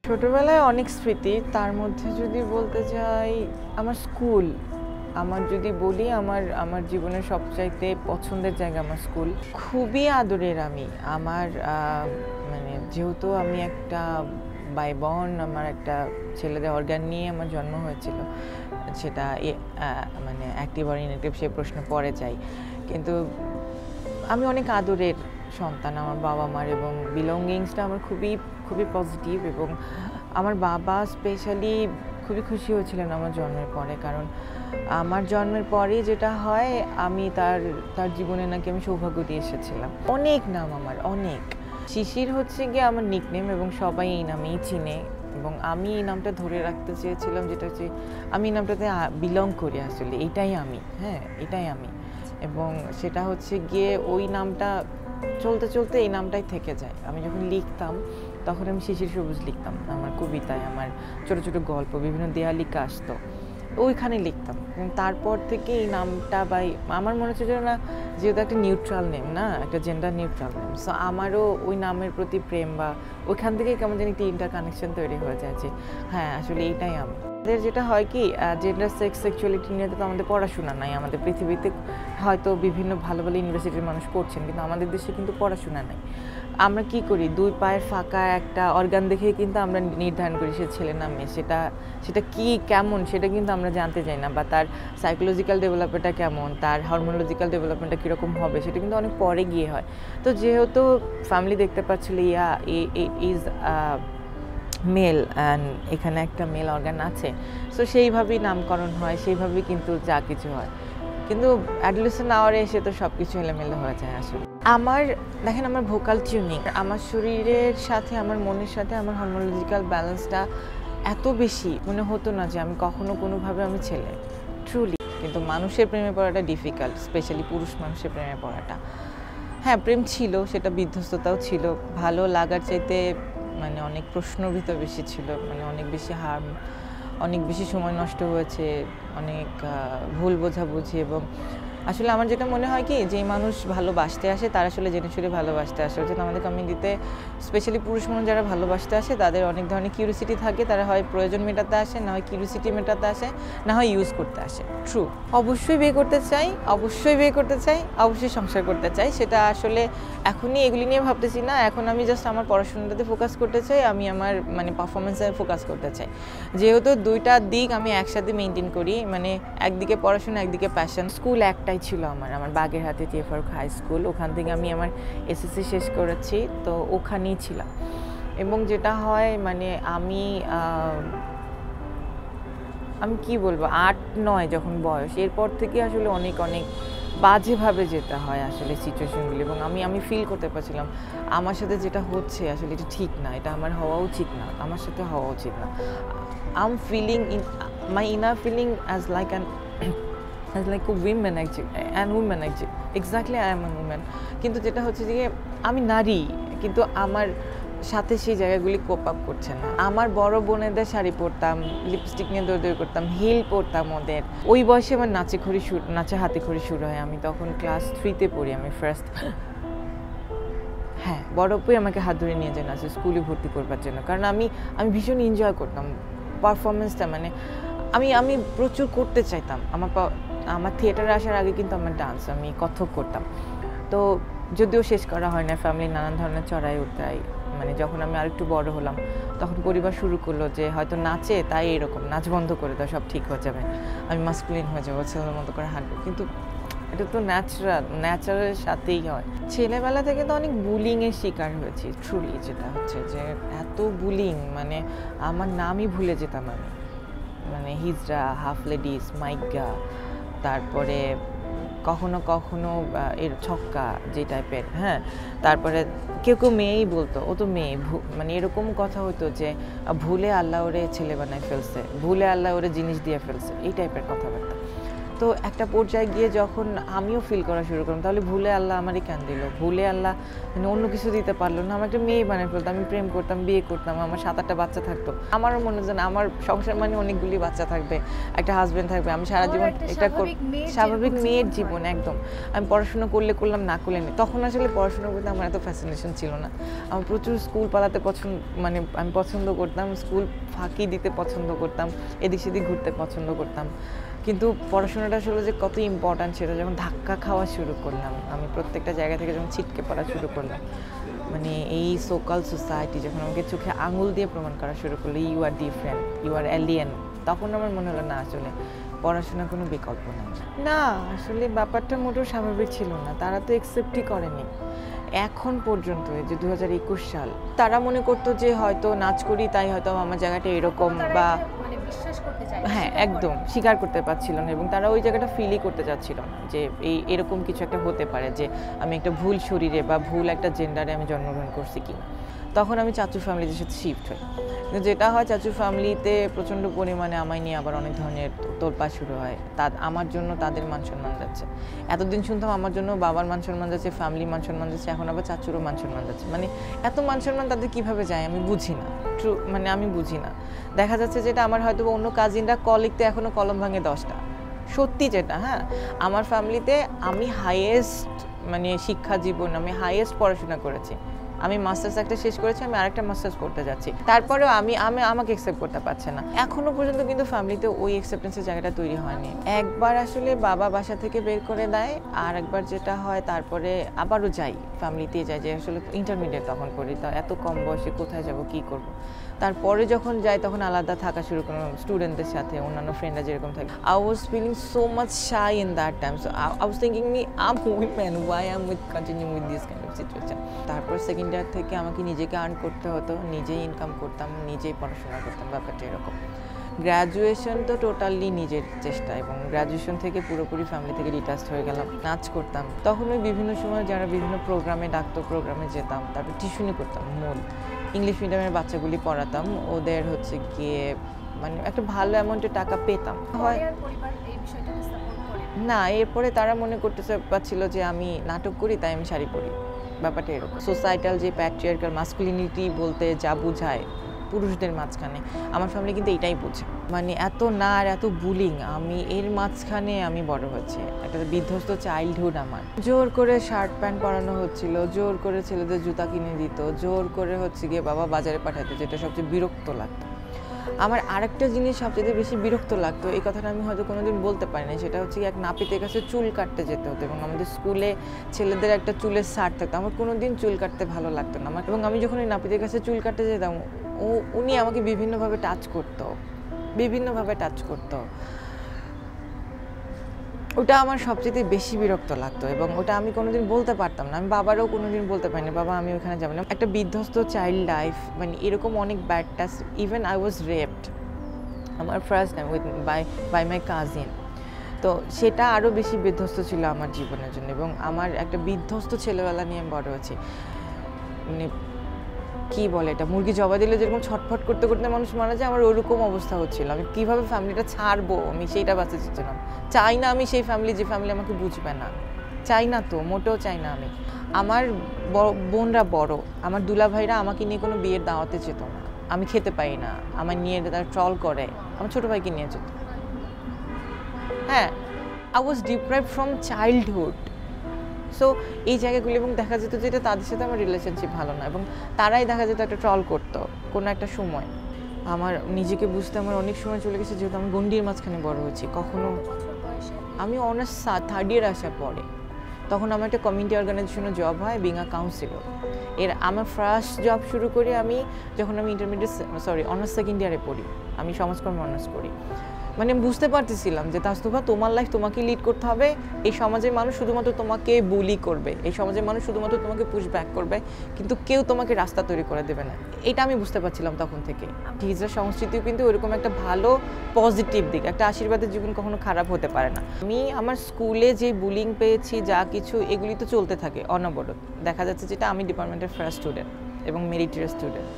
ছোটবেলায় অনেক স্মৃতি, তার মধ্যে যদি বলতে চাই আমার স্কুল। আমার যদি বলি আমার আমার জীবনের সবচাইতে পছন্দের জায়গা আমার স্কুল। খুবই আদরের আমি। আমার মানে যেহেতু আমি একটা বাই বর্ন, আমার একটা ছেলেদের অর্গান নিয়ে আমার জন্ম হয়েছিল, সেটা মানে অ্যাক্টিভ আর ইনঅ্যাক্টিভ সে প্রশ্ন পরে যাই, কিন্তু আমি অনেক আদরের সন্তান আমার বাবা মার, এবং বিলঙ্গিংসটা আমার খুবই খুবই পজিটিভ। এবং আমার বাবা স্পেশালি খুবই খুশি হয়েছিলেন আমার জন্মের পরে, কারণ আমার জন্মের পরেই যেটা হয়, আমি তার তার জীবনে নাকি আমি সৌভাগ্য দিয়ে এসেছিলাম। অনেক নাম আমার, অনেক। শিশির হচ্ছে গিয়ে আমার নিকনেম, এবং সবাই এই নামেই চিনে, এবং আমি এই নামটা ধরে রাখতে চেয়েছিলাম, যেটা হচ্ছে আমি এই নামটাতে বিলং করি, আসলে এটাই আমি, হ্যাঁ এটাই আমি। এবং সেটা হচ্ছে গিয়ে ওই নামটা চলতে চলতে এই নামটাই থেকে যায়। আমি যখন লিখতাম তখন আমি শিশির সবুজ লিখতাম, আমার কবিতায়, আমার ছোটো ছোটো গল্প, বিভিন্ন দেয়ালিকা আসতো, ওইখানে লিখতাম। এবং তারপর থেকে এই নামটা আমার মনে হচ্ছে না, যেহেতু একটা নিউট্রাল নেম না, একটা জেন্ডার নিউট্রাল নেম, সো আমারও ওই নামের প্রতি প্রেম বা ওইখান থেকে কেমন জানি একটা ইন্টার কানেকশন তৈরি হয়ে যায় যে হ্যাঁ আসলে এইটাই আমি। আমাদের যেটা হয় কি, জেন্ডার সেক্স সেক্সুয়ালিটি নিয়ে তো আমাদের পড়াশোনা নাই। আমাদের পৃথিবীতে হয়তো বিভিন্ন ভালো ভালো ইউনিভার্সিটির মানুষ পড়ছেন, কিন্তু আমাদের দেশে কিন্তু পড়াশোনা নাই। আমরা কি করি, দুই পায়ের ফাঁকা একটা অর্গান দেখেই কিন্তু আমরা নির্ধারণ করি সে ছেলে না মেয়ে। সেটা কি কেমন সেটা কিন্তু আমরা জানতে চাই না, বা তার সাইকোলজিক্যাল ডেভেলপমেন্টটা কেমন, তার হরমোনোলজিক্যাল ডেভেলপমেন্টটা কীরকম হবে, সেটা কিন্তু অনেক পরে গিয়ে হয়। তো যেহেতু ফ্যামিলি দেখতে পাচ্ছিল ইজ মেল অ্যান্ড এখানে একটা মেল অর্গান আছে, সো সেইভাবেই নামকরণ হয়, সেইভাবেই কিন্তু যা কিছু হয়। কিন্তু অ্যাডোলেসেন্ট আওয়ারে এসে তো সব কিছু এলোমেলো হয়ে যায় আসলে। দেখেন, আমার ভোকাল টিউনিং, আমার শরীরের সাথে, আমার মনের সাথে আমার হরমোনোলজিক্যাল ব্যালেন্সটা এত বেশি মনে হতো না যে আমি কখনো কোনোভাবে আমি ছেলে, ট্রুলি। কিন্তু মানুষের প্রেমে পড়াটা ডিফিকাল্ট, স্পেশালি পুরুষ মানুষের প্রেমে পড়াটা। হ্যাঁ, প্রেম ছিল, সেটা বিধ্বস্ততাও ছিল, ভালো লাগার চাইতে মানে অনেক প্রশ্নর ভিতর বেশি ছিল, মানে অনেক বেশি হার্ম, অনেক বেশি সময় নষ্ট হয়েছে, অনেক ভুল বোঝাবুঝি। এবং আসলে আমার যেটা মনে হয় কি, যে মানুষ ভালোবাসতে আসে তারা আসলে জেনে শুনে ভালোবাসতে আসে। অর্থাৎ আমাদের কমিউনিটিতে স্পেশালি পুরুষ মানুষ যারা ভালোবাসতে আসে, তাদের অনেক ধরনের কিউরিসিটি থাকে। তারা হয় প্রয়োজন মেটাতে আসে, না হয় কিউরিসিটি মেটাতে আসে, না হয় ইউজ করতে আসে। ট্রু, অবশ্যই বিয়ে করতে চাই, অবশ্যই বিয়ে করতে চাই, অবশ্যই সংসার করতে চাই। সেটা আসলে এখনই এগুলি নিয়ে ভাবতেছি না। এখন আমি জাস্ট আমার পড়াশোনাটাতে ফোকাস করতে চাই, আমি আমার মানে পারফরমেন্সে ফোকাস করতে চাই। যেহেতু দুইটা দিক আমি একসাথে মেনটেন করি, মানে একদিকে পড়াশোনা, একদিকে প্যাশন। স্কুল একটাই ছিল আমার বাগেরহাটে টিএ ফারুক হাই স্কুল। ওখান থেকে আমি আমার এসএসসি শেষ করেছি, তো ওখানেই ছিলাম। এবং যেটা হয়, মানে আমি কি বলবো, 8-9 যখন বয়স, এরপর থেকে আসলে অনেক অনেক বাজেভাবে যেতে হয় আসলে সিচুয়েশনগুলি। এবং আমি ফিল করতে পারছিলাম আমার সাথে যেটা হচ্ছে আসলে এটা ঠিক না, এটা আমার হওয়া উচিত না, আমার সাথে হওয়া উচিত না। I am feeling my inner feeling as like a woman actually, an woman actually. Exactly, I am a woman. কিন্তু যেটা হচ্ছে যে আমি নারী, কিন্তু আমার সাথে সেই জায়গাগুলি কোপ আপ করছে না। আমার বড় বোনেদের শাড়ি পরতাম, লিপস্টিক নিয়ে দৌড়দৌড়ি করতাম, হিল পরতাম ওদের। ওই বয়সে আমার নাচে হাতেখড়ি শুরু হয়। আমি তখন ক্লাস 3-তে পড়ি, আমি ফার্স্ট। হ্যাঁ, বড় আপুই আমাকে হাত ধরে নিয়ে যায় নাচে স্কুলে ভর্তি করবার জন্য, কারণ আমি ভীষণ এনজয় করতাম পারফরমেন্সটা। মানে আমি প্রচুর করতে চাইতাম। আমার থিয়েটারে আসার আগে কিন্তু আমার ডান্স, আমি কত্থক করতাম। তো যদিও শেষ করা হয় না, ফ্যামিলি নানান ধরনের চড়াই উতরাই। মানে যখন আমি আরেকটু বড় হলাম, তখন পরিবার শুরু করলো যে হয়তো নাচে, তাই এরকম, নাচ বন্ধ করে দাও, সব ঠিক হয়ে যাবে, আমি মাস্কুলিন হয়ে যাবো, ছেলের মতো করে হাঁটবো। কিন্তু এটা তো ন্যাচারালের সাথেই হয়। ছেলেবেলা থেকে তো অনেক বুলিংয়ের শিকার হয়েছি, ট্রুলি। যেটা হচ্ছে যে এত বুলিং, মানে আমার নামই ভুলে যেতাম আমি। মানে হিজড়া, হাফ লেডিস, মাইগা, তারপরে কখনো কখনো এর ছক্কা যে টাইপের, হ্যাঁ। তারপরে কেউ মেয়েই বলতো, ও তো মেয়ে, মানে এরকম কথা হতো যে ভুলে আল্লাহ ওরে ছেলে বানায় ফেলছে, ভুলে আল্লাহ ওরে জিনিস দিয়ে ফেলছে, এই টাইপের কথাবার্তা। তো একটা পর্যায়ে গিয়ে যখন আমিও ফিল করা শুরু করলাম, তাহলে ভুলে আল্লাহ আমারই কেন দিল, ভুলে আল্লাহ মানে অন্য কিছু দিতে পারলো না, আমার একটা মেয়ে বানিয়ে ফেলতাম, আমি প্রেম করতাম, বিয়ে করতাম, আমার 7-8টা বাচ্চা থাকতো। আমারও মনে হয় না আমার সংসার মানে অনেকগুলি বাচ্চা থাকবে, একটা হাজবেন্ড থাকবে, আমি সারা জীবন এটা স্বাভাবিক মেয়ের জীবন একদম। আমি পড়াশোনা করলে করলাম, না করলে নেই। তখন আসলে পড়াশোনার প্রতি আমার এত ফ্যাসিনেশন ছিল না। আমার প্রচুর স্কুল পালাতে মানে আমি পছন্দ করতাম, স্কুল ফাঁকি দিতে পছন্দ করতাম, এদিক সেদিক ঘুরতে পছন্দ করতাম। কিন্তু পড়াশোনাটা আসলে যে কত ইম্পর্ট্যান্ট সেটা যখন ধাক্কা খাওয়া শুরু করলাম, আমি প্রত্যেকটা জায়গা থেকে যখন ছিটকে পড়া শুরু করলাম, মানে এই সোকাল সোসাইটি যখন আমাকে চোখে আঙুল দিয়ে প্রমাণ করা শুরু করলো, you are different, you are alien, তখন আমার মনে হলো না, আসলে পড়াশোনার কোনো বিকল্প নেই। না, আসলে ব্যাপারটা মোটেও স্বাভাবিক ছিল না, তারা তো একসেপ্টই করেনি এখন পর্যন্ত। যে 2021 সাল, তারা মনে করতো যে হয়তো নাচ করি তাই হয়তো আমার জায়গাটা এরকম, বা হ্যাঁ একদম স্বীকার করতে পারছিল না, এবং তারা ওই জায়গাটা ফিলই করতে চাচ্ছিল না যে এরকম কিছু একটা হতে পারে, যে আমি একটা ভুল শরীরে বা ভুল একটা জেন্ডারে আমি জন্মগ্রহণ করছি কি। তখন আমি চাচুর ফ্যামিলিদের সাথে শিফট হই। যেটা হয়, চাচুর ফ্যামিলিতে প্রচণ্ড পরিমাণে আমায় নিয়ে আবার অনেক ধরনের তোলপাড় শুরু হয়। আমার জন্য তাদের মান সম্মান যাচ্ছে। এতদিন শুনতাম আমার জন্য বাবার মান সম্মান যাচ্ছে, ফ্যামিলি মান সম্মান যাচ্ছে, এখন আবার চাচুরও মান সম্মান যাচ্ছে। মানে এত মান সম্মান তাদের কীভাবে যায় আমি বুঝি না, মানে আমি বুঝি না। দেখা যাচ্ছে যেটা আমার হয়তো অন্য কাজিনরা লিখতে এখনও কলম ভাঙে 10টা, সত্যি যেটা। হ্যাঁ, আমার ফ্যামিলিতে আমি হাইয়েস্ট মানে শিক্ষা জীবন, আমি হাইয়েস্ট পড়াশোনা করেছি, আমি মাস্টার্স একটা শেষ করেছি, আমি আরেকটা মাস্টার্স করতে যাচ্ছি, তারপরেও আমাকে অ্যাকসেপ্ট করতে পারছে না এখনো পর্যন্ত। কিন্তু ফ্যামিলিতে ওই অ্যাকসেপ্টেন্সের জায়গাটা তৈরি হয়নি। একবার আসলে বাবা বাসা থেকে বের করে দেয়, আর একবার যেটা হয় তারপরে আবারও যাই, ফ্যামিলিতে যাই, যে আসলে ইন্টারমিডিয়েট তখন পড়ি, তা এত কম বয়সে কোথায় যাব, কি করব। তারপরে যখন যাই তখন আলাদা থাকা শুরু করলাম স্টুডেন্টদের সাথে, অন্যান্য ফ্রেন্ডরা যেরকম থাকে। I was feeling so much shy in that time, so I was thinking me am women, why am continue with this kind of situation. তারপর সেকেন্ড ইয়ার থেকে আমাকে নিজেকে আর্ন করতে হতো, নিজেই ইনকাম করতাম, নিজেই পড়াশোনা করতাম, ব্যাপারটা এরকম। গ্র্যাজুয়েশন তো টোটালি নিজের চেষ্টা, এবং গ্র্যাজুয়েশন থেকে পুরোপুরি ফ্যামিলি থেকে ডিটাচড হয়ে গেলাম। নাচ করতাম, তখন ওই বিভিন্ন সময় যারা বিভিন্ন প্রোগ্রামে ডাকতো, প্রোগ্রামে যেতাম, তারপর টিউশনি করতাম। মূল ইংলিশ মিডিয়ামের বাচ্চাগুলি পড়াতাম, ওদের হচ্ছে গিয়ে মানে একটা ভালো অ্যামাউন্টের টাকা পেতাম। হয় না, এরপরে তারা মনে করতে পারছিল যে আমি নাটক করি তাই আমি শাড়ি পরি, ব্যাপারটা এরকম। সোসাইটাল যে প্যাট্রিয়ার্কাল মাস্কুলিনিটি বলতে যা বোঝায় পুরুষদের মাঝখানে, আমার ফ্যামিলি কিন্তু এটাই বোঝে। মানে এত না আর এত বুলিং, আমি এর মাঝখানে আমি বড় হয়েছি, একটা বিধ্বস্ত চাইল্ডহুড আমার। জোর করে শার্ট প্যান্ট পরানো হচ্ছিল, জোর করে ছেলেদের জুতা কিনে দিত, জোর করে হচ্ছে গিয়ে বাবা বাজারে পাঠাতো, যেটা সবচেয়ে বিরক্ত লাগতো। আমার আরেকটা জিনিস সবচেয়ে বেশি বিরক্ত লাগতো, এই কথাটা আমি হয়তো কোনোদিন বলতে পারি না, সেটা হচ্ছে এক নাপিতের কাছে চুল কাটতে যেতে হতো, এবং আমাদের স্কুলে ছেলেদের একটা চুলের সার থাকতো। আমার কোনোদিন চুল কাটতে ভালো লাগতো না আমার, এবং আমি যখন ওই নাপিতের কাছে চুল কাটতে যেতাম, উনি আমাকে বিভিন্নভাবে টাচ করতো। ওটা আমার সবচেয়ে বেশি বিরক্ত লাগতো, এবং ওটা আমি কোনোদিন বলতে পারতাম না। আমি বাবারও কোনোদিন বলতে পারিনি, বাবা আমি ওখানে যাবো না। একটা বিধ্বস্ত চাইল্ড লাইফ, মানে এরকম অনেক bad touch. Even I was raped আমার first time by my cousin. তো সেটা আরও বেশি বিধ্বস্ত ছিল আমার জীবনের জন্য, এবং আমার একটা বিধ্বস্ত ছেলেবেলা নিয়ে বড় হয়েছি। মানে কী বলে এটা, মুরগি জবা দিলে যেরকম ছটফট করতে করতে মানুষ মারা যায়, আমার ওরকম অবস্থা হচ্ছিল। আমি কীভাবে ফ্যামিলিটা ছাড়বো, আমি সেইটা বাঁচতে চেয়েছিলাম। চাই না আমি সেই ফ্যামিলি, যে ফ্যামিলি আমাকে বুঝবে না, চাই না, তো মোটেও চাই না আমি। আমার বোনরা বড়, আমার দুলা ভাইরা আমাকে নিয়ে কোনো বিয়ের দাওয়াতে যেত না, আমি খেতে পাই না, আমার নিয়ে তারা ট্রল করে, আমার ছোটো ভাইকে নিয়ে যেত। হ্যাঁ, I was deprived from childhood. So এই জায়গাগুলি, এবং দেখা যেত যে এটা তাদের সাথে আমার রিলেশনশিপ ভালো না, এবং তারাই দেখা যেত একটা ট্রল করতো কোনো একটা সময়। আমার নিজেকে বুঝতে আমার অনেক সময় চলে গেছে, যেহেতু আমি গণ্ডির মাঝখানে বড় হয়েছি। কখনো আমি অনার্স থার্ড ইয়ার আসার পরে, তখন আমার একটা কমিউনিটি অর্গানাইজেশনে জব হয়, বিং আ কাউন্সিলর। আমার ফার্স্ট জব শুরু করি আমি যখন আমি অনার্স সেকেন্ড ইয়ারে পড়ি, আমি সমাজকর্ম অনার্স করি। মানে বুঝতে পারতেছিলাম যে তাস্তফা, তোমার লাইফ তোমাকে লিড করতে হবে, এই সমাজের মানুষ শুধুমাত্র তোমাকে বুলি করবে, এই সমাজের মানুষ শুধুমাত্র তোমাকে পুশ ব্যাক করবে, কিন্তু কেউ তোমাকে রাস্তা তৈরি করে দেবে না। এটা আমি বুঝতে পারছিলাম তখন থেকে। হিজড়া সংস্কৃতিও কিন্তু ওইরকম একটা ভালো পজিটিভ দিক, একটা আশীর্বাদের জীবন কখনো খারাপ হতে পারে না। আমি আমার স্কুলে যে বুলিং পেয়েছি, যা কিছু, এগুলি তো চলতে থাকে অনবরত। দেখা যাচ্ছে যেটা আমি ডিপার্টমেন্টের ফার্স্ট স্টুডেন্ট এবং মেরিটের স্টুডেন্ট।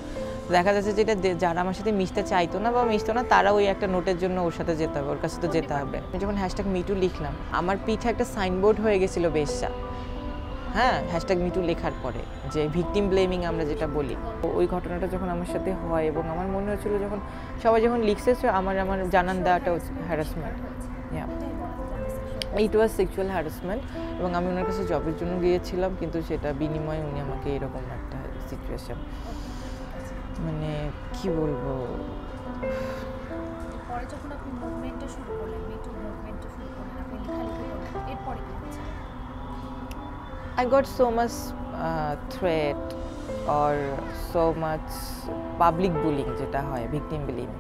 দেখা যাচ্ছে যেটা যারা আমার সাথে মিশতে চাইতো না বা মিশতো না তারা ওই একটা নোটের জন্য ওর সাথে যেতে হবে, ওর কাছে তো যেতে হবে। আমি যখন #মিটু লিখলাম আমার পিঠে একটা সাইনবোর্ড হয়ে গেছিলো বেশ্যা, হ্যাঁ #মিটু লেখার পরে, যে ভিকটিম ব্লেমিং আমরা যেটা বলি। ওই ঘটনাটা যখন আমার সাথে হয় এবং আমার মনে হচ্ছিল যখন সবাই যখন লিখছে আমার জানান দেওয়াটা হ্যারাসমেন্ট, ইট ওয়াজ সেক্সুয়াল হ্যারাসমেন্ট। এবং আমি ওনার কাছে জবের জন্য গিয়েছিলাম, কিন্তু সেটা বিনিময়ে উনি আমাকে এরকম একটা সিচুয়েশন, মানে কি বলবো। পরে যখন আপনি মুভমেন্টটা শুরু করলেন, মিটু মুভমেন্টটা শুরু করলেন, আপনি লেখালেখি করলেন, এরপরে কি হচ্ছে? I got so much threat or so much public bullying যেটা হয় ভিকটিম ব্লেমিং,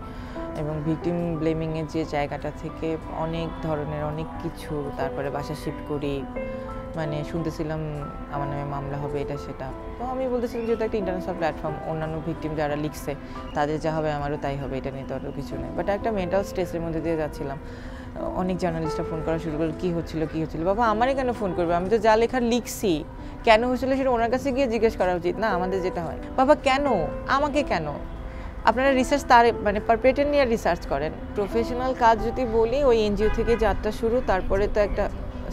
এবং ভিকটিম ব্লেমিংয়ের যে জায়গাটা থেকে অনেক ধরনের অনেক কিছু, তারপরে বাসা শিফট করি, মানে শুনতেছিলাম আমার নামে মামলা হবে এটা সেটা। তো আমি বলতেছিলাম যেহেতু একটা ইন্টারন্যাশনাল প্ল্যাটফর্ম, অন্যান্য ভিকটিম যারা লিখছে তাদের যা হবে আমারও তাই হবে, এটা নিয়ে তো আরও কিছু নেই। বাট একটা মেন্টাল স্ট্রেসের মধ্যে দিয়ে যাচ্ছিলাম। অনেক জার্নালিস্টরা ফোন করা শুরু করলো, কী হচ্ছিল। বাবা আমারই কেন ফোন করবে, আমি তো যা লেখার লিখছি, কেন হচ্ছিলো সেটা ওনার কাছে গিয়ে জিজ্ঞেস করা উচিত না? আমাদের যেটা হয়, বাবা কেন আমাকে কেন, আপনারা রিসার্চ তার মানে পারপেটের নিয়ে রিসার্চ করেন। প্রফেশনাল কাজ যদি বলি, ওই এনজিও থেকে যাত্রা শুরু, তারপরে তো একটা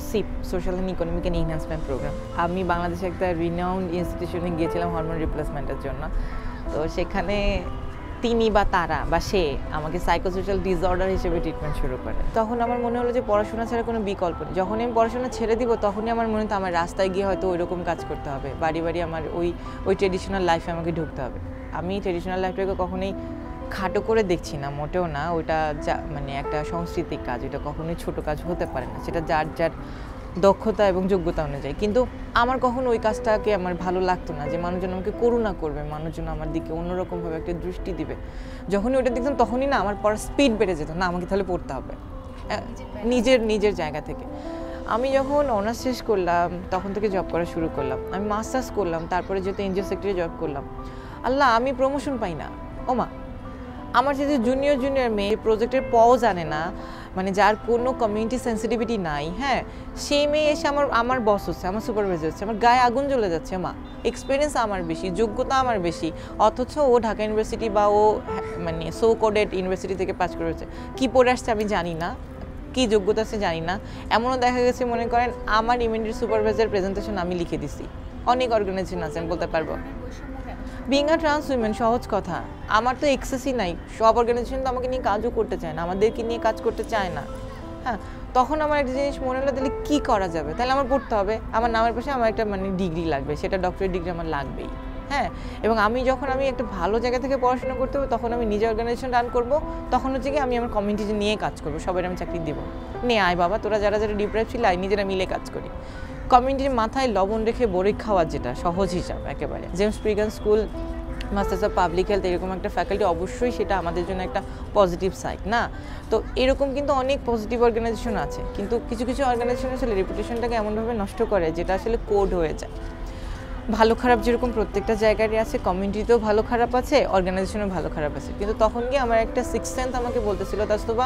সিপ social and economic and enhancement programme. আমি বাংলাদেশে একটা রিনাউন্ড ইনস্টিটিউশনে গিয়েছিলাম হরমোন রিপ্লেসমেন্টের জন্য। তো সেখানে তিনি বা তারা বা সে আমাকে সাইকোসোশ্যাল ডিসঅর্ডার হিসেবে ট্রিটমেন্ট শুরু করে। তখন আমার মনে হলো যে পড়াশোনা ছাড়া কোনো বিকল্প নেই। যখনই আমি পড়াশোনা ছেড়ে দিব তখনই আমার মনে হতো আমার রাস্তায় গিয়ে হয়তো ওই রকম কাজ করতে হবে, বাড়ি আমার ওই ট্রেডিশনাল লাইফে আমাকে ঢুকতে হবে। আমি ট্রেডিশনাল লাইফটাকে কখনোই খাটো করে দেখছি না, মোটেও না। ওইটা মানে একটা সাংস্কৃতিক কাজ, ওইটা কখনোই ছোট কাজ হতে পারে না, সেটা যার দক্ষতা এবং যোগ্যতা অনুযায়ী। কিন্তু আমার কখনো ওই কাজটাকে আমার ভালো লাগতো না, যে মানুষজন আমাকে করুণা করবে, মানুষজন আমার দিকে অন্যরকমভাবে একটা দৃষ্টি দিবে। যখনই ওইটা দেখতাম তখনই না আমার পড়ার স্পিড বেড়ে যেত, না আমাকে তাহলে পড়তে হবে নিজের জায়গা থেকে। আমি যখন অনার্স শেষ করলাম তখন থেকে জব করা শুরু করলাম। আমি মাস্টার্স করলাম, তারপরে যেহেতু এনজিও সেক্টরে জব করলাম, আল্লাহ আমি প্রমোশন পাই না। ওমা, আমার যে জুনিয়র মেয়ে প্রজেক্টের পও জানে না, মানে যার কোনো কমিউনিটি সেন্সিটিভিটি নাই, হ্যাঁ, সেই মেয়ে এসে আমার বস হচ্ছে, আমার সুপারভাইজার হচ্ছে, আমার গায়ে আগুন জ্বলে যাচ্ছে। মা, এক্সপিরিয়েন্স আমার বেশি, যোগ্যতা আমার বেশি, অথচ ও ঢাকা ইউনিভার্সিটি বা ও মানে সো কোডেড ইউনিভার্সিটি থেকে পাস করেছে, কী পড়ে আসছে আমি জানি না, কী যোগ্যতা আছে জানি না। এমনও দেখা গেছে, মনে করেন আমার ইমিডিয়েট সুপারভাইজার প্রেজেন্টেশন আমি লিখে দিছি। অনেক অর্গানাইজেশন আছে, আমি বলতে পারবো। বিং আ ট্রান্স উইমেন সহজ কথা, আমার তো এক্সেসই নাই। সব অর্গানাইজেশন তো আমাকে নিয়ে কাজও করতে চায় না, আমাদেরকে নিয়ে কাজ করতে চায় না। হ্যাঁ, তখন আমার একটা জিনিস মনে হলো, তাহলে কী করা যাবে? তাহলে আমার পড়তে হবে, আমার নামের পাশে আমার একটা মানে ডিগ্রি লাগবে, সেটা ডক্টরেট ডিগ্রি আমার লাগবেই। হ্যাঁ, এবং আমি একটা ভালো জায়গা থেকে পড়াশোনা করতে হবে, তখন আমি নিজে অর্গানাইজেশন রান করবো, তখন হচ্ছে কি আমি আমার কমিউনিটি নিয়ে কাজ করবো, সবাই আমি চাকরি দেবো। নে আয় বাবা, তোরা যারা ডিপ্রাইভ ছিল আয়, নিজেরা মিলে কাজ করি। কমিউনিটির মাথায় লবণ রেখে বড়ি খাওয়ার যেটা সহজ হিসাব একেবারে। জেমস প্রিগান school, masters of public health, এরকম একটা ফ্যাকাল্টি অবশ্যই সেটা আমাদের জন্য একটা পজিটিভ সাইড না। তো এরকম কিন্তু অনেক পজিটিভ অর্গানাইজেশন আছে, কিন্তু কিছু অর্গানাইজেশন আসলে রেপুটেশনটাকে এমনভাবে নষ্ট করে যেটা আসলে কোড হয়ে যায়। ভালো খারাপ যেরকম প্রত্যেকটা জায়গারই আছে, কমিউনিটিতেও ভালো খারাপ আছে, অর্গানাইজেশনেও ভালো খারাপ আছে। কিন্তু তখন গিয়ে আমার একটা সিক্স সেন্স আমাকে বলতেছিল, তাস্তবা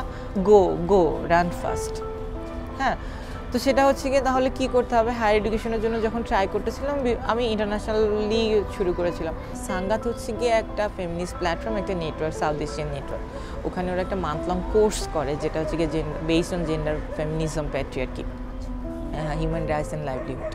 গো রান ফাস্ট। হ্যাঁ, তো সেটা হচ্ছে গিয়ে তাহলে কী করতে হবে। হায়ার এডুকেশনের জন্য যখন ট্রাই করতেছিলাম, আমি ইন্টারন্যাশনালি শুরু করেছিলাম। সাঙ্গাত হচ্ছে গিয়ে একটা ফেমিনিস্ট প্ল্যাটফর্ম, একটা নেটওয়ার্ক, সাউথ এশিয়ান নেটওয়ার্ক। ওখানে ওরা একটা মান্থ লং কোর্স করে, যেটা হচ্ছে গিয়ে based on gender, feminism, patriarchy, human rights and livelihood.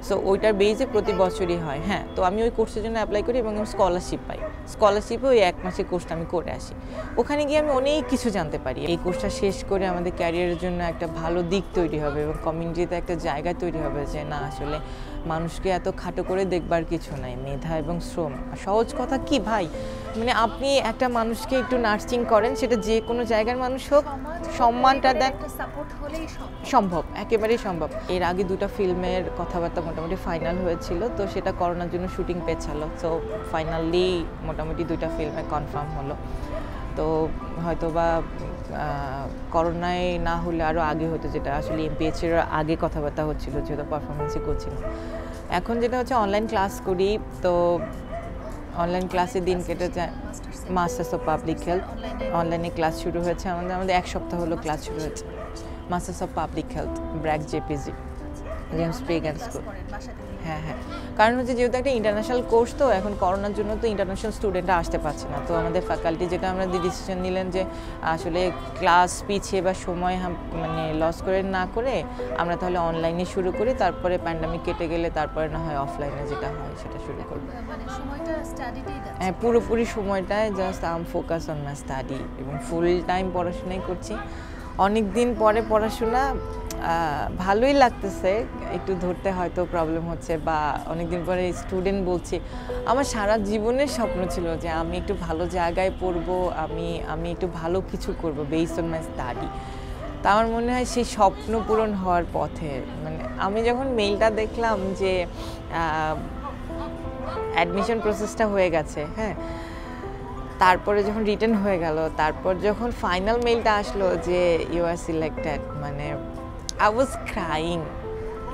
So ওইটার বেসে প্রতি বছরই হয়। হ্যাঁ, তো আমি ওই কোর্সের জন্য অ্যাপ্লাই করি এবং আমি স্কলারশিপ পাই। স্কলারশিপে ওই 1 মাসের কোর্সটা আমি করে আসি। ওখানে গিয়ে আমি অনেক কিছু জানতে পারি। এই কোর্সটা শেষ করে আমাদের ক্যারিয়ারের জন্য একটা ভালো দিক তৈরি হবে এবং কমিউনিটিতে একটা জায়গা তৈরি হবে, যে না আসলে মানুষকে এত খাটো করে দেখবার কিছু নাই, মেধা এবং শ্রম। সহজ কথা কি ভাই, মানে আপনি একটা মানুষকে একটু নার্সিং করেন, সেটা যে কোনো জায়গার মানুষ হোক, সম্মানটা দেন, সম্ভব, একেবারেই সম্ভব। এর আগে 2টা ফিল্মের কথাবার্তা মোটামুটি ফাইনাল হয়েছিল, তো সেটা করোনার জন্য শুটিং পেছালো। সো ফাইনালি মোটামুটি 2টা ফিল্মে কনফার্ম হলো। তো হয়তো বা করোনায় না হলে আরও আগে হতো, যেটা আসলে এমপিএইচের আগে কথাবার্তা হচ্ছিল, যেহেতু পারফরমেন্সই করছিল। এখন যেটা হচ্ছে অনলাইন ক্লাস করি, তো অনলাইন ক্লাসে দিন কেটে যায়। মাস্টার্স অফ পাবলিক হেলথ অনলাইনে ক্লাস শুরু হয়েছে আমাদের 1 সপ্তাহ হলো ক্লাস শুরু হয়েছে। Masters of public health, BRAC JPG. James P Grant class school. করেন বাসা থেকে? হ্যাঁ হ্যাঁ, কারণ হচ্ছে যেহেতু একটা ইন্টারন্যাশনাল কোর্স, তো এখন করোনার জন্য তো ইন্টারন্যাশনাল স্টুডেন্টরা আসতে পারছে না, তো আমাদের ফ্যাকাল্টি যেটা আমরা ডিসিশন নিলেন যে আসলে ক্লাস পিছিয়ে বা সময় মানে লস করে না করে আমরা তাহলে অনলাইনে শুরু করি, তারপরে প্যান্ডামিক কেটে গেলে তারপরে না হয় অফলাইনে যেটা হয় সেটা শুরু করবো। মানে সময়টা স্টাডিতেই যাচ্ছে? হ্যাঁ, পুরোপুরি সময়টায় just um focus on my study এবং ফুল টাইম পড়াশোনাই করছি। অনেক দিন পরে পড়াশোনা ভালোই লাগতেছে, একটু ধরতে হয়তো প্রবলেম হচ্ছে, বা অনেক দিন পরে স্টুডেন্ট বলছি। আমার সারা জীবনের স্বপ্ন ছিল যে আমি একটু ভালো জায়গায় পড়বো, আমি একটু ভালো কিছু করবো বেসড অন মাই স্টাডি। তা আমার মনে হয় সেই স্বপ্ন পূরণ হওয়ার পথে। মানে আমি যখন মেইলটা দেখলাম যে অ্যাডমিশন প্রসেসটা হয়ে গেছে, হ্যাঁ, তারপরে যখন রিটার্ন হয়ে গেল, তারপর যখন ফাইনাল মেইলটা আসলো যে ইউ আর সিলেক্টেড, মানে I was crying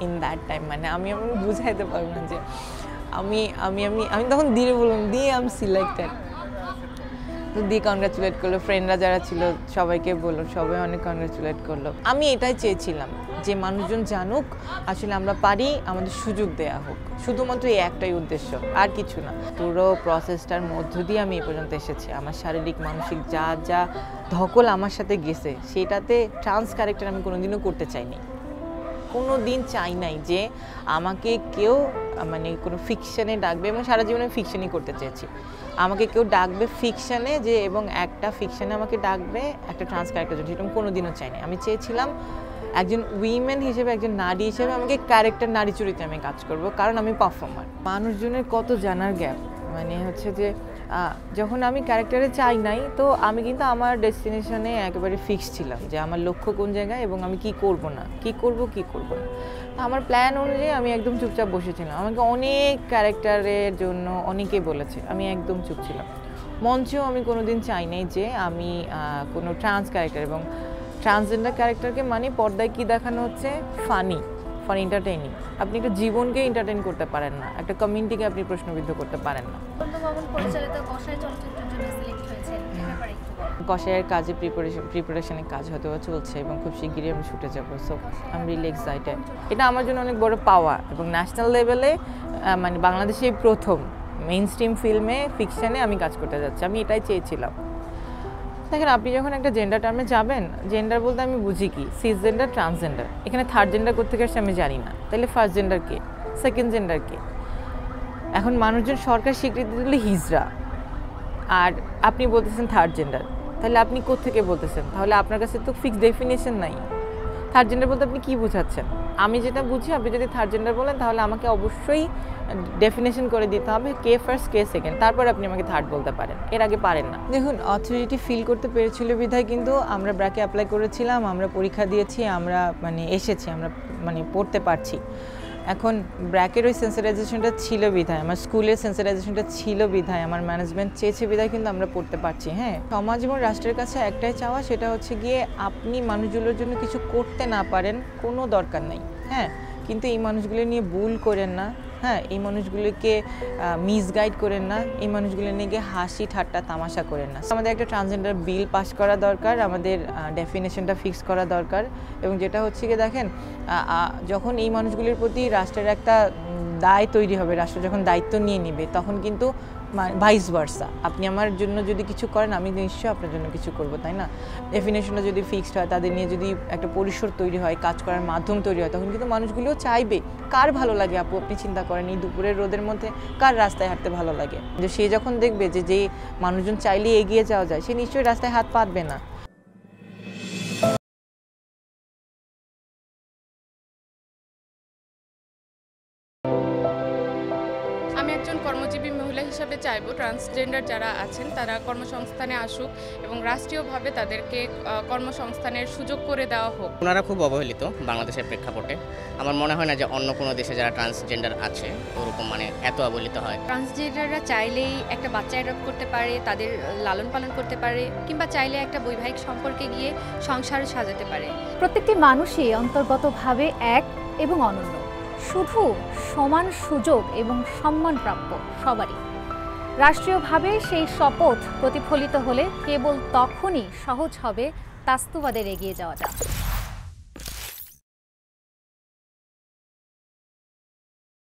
in that time. মানে আমি বুঝাইতে পারবো না যে আমি আমি আমি আমি তখন দিয়ে বললাম দিয়ে আই এম সিলেক্টেড। তো দিয়ে কনগ্রাচুলেট করলো, ফ্রেন্ডরা যারা ছিল সবাইকে বললো, সবাই অনেক কনগ্রাচুলেট করলো। আমি এটাই চেয়েছিলাম যে মানুষজন জানুক আসলে আমরা পারি, আমাদের সুযোগ দেয়া হোক, শুধুমাত্র এই একটাই উদ্দেশ্য, আর কিছু না। পুরো প্রসেসটার মধ্য দিয়ে আমি এ পর্যন্ত এসেছি। আমার শারীরিক মানসিক যা যা ধকল আমার সাথে গেছে, সেটাতে ট্রান্স ক্যারেক্টার আমি কোনোদিনও করতে চাইনি, কোনো দিন চাই নাই যে আমাকে কেউ মানে কোনো ফিকশানে ডাকবে, এবং সারা জীবনে ফিকশনই করতে চেয়েছি। আমাকে কেউ ডাকবে ফিকশানে যে, এবং একটা ফিকশানে আমাকে ডাকবে একটা ট্রান্স ক্যারেক্টার জন্য, সেটা আমি কোনোদিনও চাইনি। আমি চেয়েছিলাম একজন উইমেন হিসেবে, একজন নারী হিসেবে আমাকে ক্যারেক্টার নারী চরিত্রে আমি কাজ করব, কারণ আমি পারফর্মার। মানুষজনের কত জানার গ্যাপ, মানে হচ্ছে যে যখন আমি ক্যারেক্টারে চাই নাই, তো আমি কিন্তু আমার ডেস্টিনেশনে একেবারে ফিক্স ছিলাম যে আমার লক্ষ্য কোন জায়গায় এবং আমি কি করব না, কি করব না। তো আমার প্ল্যান অনুযায়ী আমি একদম চুপচাপ বসেছিলাম। আমাকে অনেক ক্যারেক্টারের জন্য অনেকেই বলেছে, আমি একদম চুপ ছিলাম। মঞ্চেও আমি কোনোদিন চাই নাই যে আমি কোনো ট্রান্স ক্যারেক্টার, এবং ট্রান্সজেন্ডার ক্যারেক্টারকে মানে পর্দায় কী দেখানো হচ্ছে, ফানি ফর এন্টারটেইনিং। আপনি একটা জীবনকে এন্টারটেইন করতে পারেন না, একটা কমিউনিটিকে আপনি প্রশ্নবিদ্ধ করতে পারেন না। বন্ধুভবন পরিচালিত কসাই চলচ্চিত্রের জন্য সিলেক্ট হয়েছেন, এ ব্যাপারে একটু বলুন। কসাইয়ের কাজে প্রিপারেশনের কাজ হয়তো চলছে এবং খুব শিগগিরই আমি শুটে যাবো। So I am really excited. এটা আমার জন্য অনেক বড় পাওয়া, এবং ন্যাশনাল লেভেলে মানে বাংলাদেশে প্রথম মেইন স্ট্রিম ফিল্মে ফিকশানে আমি কাজ করতে যাচ্ছি। আমি এটাই চেয়েছিলাম। দেখেন, আপনি যখন একটা জেন্ডার টার্মে যাবেন, জেন্ডার বলতে আমি বুঝি কি, সিস জেন্ডার, ট্রান্সজেন্ডার। এখানে থার্ড জেন্ডার কোত্থেকে আসছে আমি জানি না, তাহলে ফার্স্ট জেন্ডার কে, সেকেন্ড জেন্ডার কে? এখন মানুষজন সরকার স্বীকৃতি দিলে হিজড়া, আর আপনি বলতেছেন থার্ড জেন্ডার, তাহলে আপনি কোত্থেকে বলতেছেন? তাহলে আপনার কাছে তো ফিক্সড ডেফিনেশন নাই। থার্ড জেন্ডার বলতে আপনি কী বোঝাচ্ছেন? আমি যেটা বুঝি, আপনি যদি থার্ড জেন্ডার বলেন তাহলে আমাকে অবশ্যই ডেফিনেশন করে দিতে হবে কে ফার্স্ট কে সেকেন্ড, তারপর আপনি আমাকে থার্ড বলতে পারেন, এর আগে পারেন না। দেখুন, অথরিটি ফিল করতে পেরেছিল বিধায় কিন্তু আমরা ব্র্যাকে অ্যাপ্লাই করেছিলাম, আমরা পরীক্ষা দিয়েছি, আমরা মানে এসেছি, আমরা মানে পড়তে পারছি। এখন ব্র্যাকের ওই সেন্সিটাইজেশনটা ছিল বিধায়, আমার স্কুলের সেন্সিটাইজেশনটা ছিল বিধায়, আমার ম্যানেজমেন্ট চেয়েছে বিধায় কিন্তু আমরা পড়তে পারছি। হ্যাঁ, সমাজ এবং রাষ্ট্রের কাছে একটাই চাওয়া, সেটা হচ্ছে গিয়ে আপনি মানুষগুলোর জন্য কিছু করতে না পারেন কোনো দরকার নেই, হ্যাঁ, কিন্তু এই মানুষগুলো নিয়ে ভুল করেন না, হ্যাঁ, এই মানুষগুলোকে মিসগাইড করেন না, এই মানুষগুলো নিয়ে গিয়ে হাসি ঠাট্টা তামাশা করেন না। আমাদের একটা ট্রান্সজেন্ডার বিল পাস করা দরকার, আমাদের ডেফিনেশনটা ফিক্স করা দরকার, এবং যেটা হচ্ছে গিয়ে দেখেন, যখন এই মানুষগুলির প্রতি রাষ্ট্রের একটা দায় তৈরি হবে, রাষ্ট্র যখন দায়িত্ব নিয়ে নেবে, তখন কিন্তু ভাইস ভার্সা, আপনি আমার জন্য যদি কিছু করেন, আমি নিশ্চয়ই আপনার জন্য কিছু করবো, তাই না? ডেফিনেশনটা যদি ফিক্সড হয়, তাদের নিয়ে যদি একটা পরিসর তৈরি হয়, কাজ করার মাধ্যম তৈরি হয়, তখন কিন্তু মানুষগুলোও চাইবে। কার ভালো লাগে আপু, আপনি চিন্তা করেন, এই দুপুরের রোদের মধ্যে কার রাস্তায় হাঁটতে ভালো লাগে? যে সে যখন দেখবে যে যে মানুষজন চাইলে এগিয়ে যাওয়া যায়, সে নিশ্চয়ই রাস্তায় হাত পাতবে না। আমি একজন কর্মজীবী মহিলা হিসাবে চাইবো ট্রান্সজেন্ডার যারা আছেন তারা কর্মসংস্থানে আসুক এবং রাষ্ট্রীয়ভাবে তাদেরকে কর্মসংস্থানের সুযোগ করে দেওয়া হোক। ওনারা খুব অবহেলিত বাংলাদেশের প্রেক্ষাপটে। আমার মনে হয় না যে অন্য কোনো দেশে যারা ট্রান্সজেন্ডার আছে ওরকম মানে এত অবহেলিত হয়। ট্রান্সজেন্ডাররা চাইলেই একটা বাচ্চা অ্যাডপ্ট করতে পারে, তাদের লালন পালন করতে পারে, কিংবা চাইলে একটা বৈবাহিক সম্পর্কে গিয়ে সংসার সাজাতে পারে। প্রত্যেকটি মানুষই অন্তর্গতভাবে এক এবং অনন্য, শুধু সমান সুযোগ এবং সম্মান প্রাপ্য সবারই। রাষ্ট্রীয়ভাবে সেই শপথ প্রতিফলিত হলে কেবল তখনই সহজ হবে তাস্তুবাদের এগিয়ে যাওয়াটা।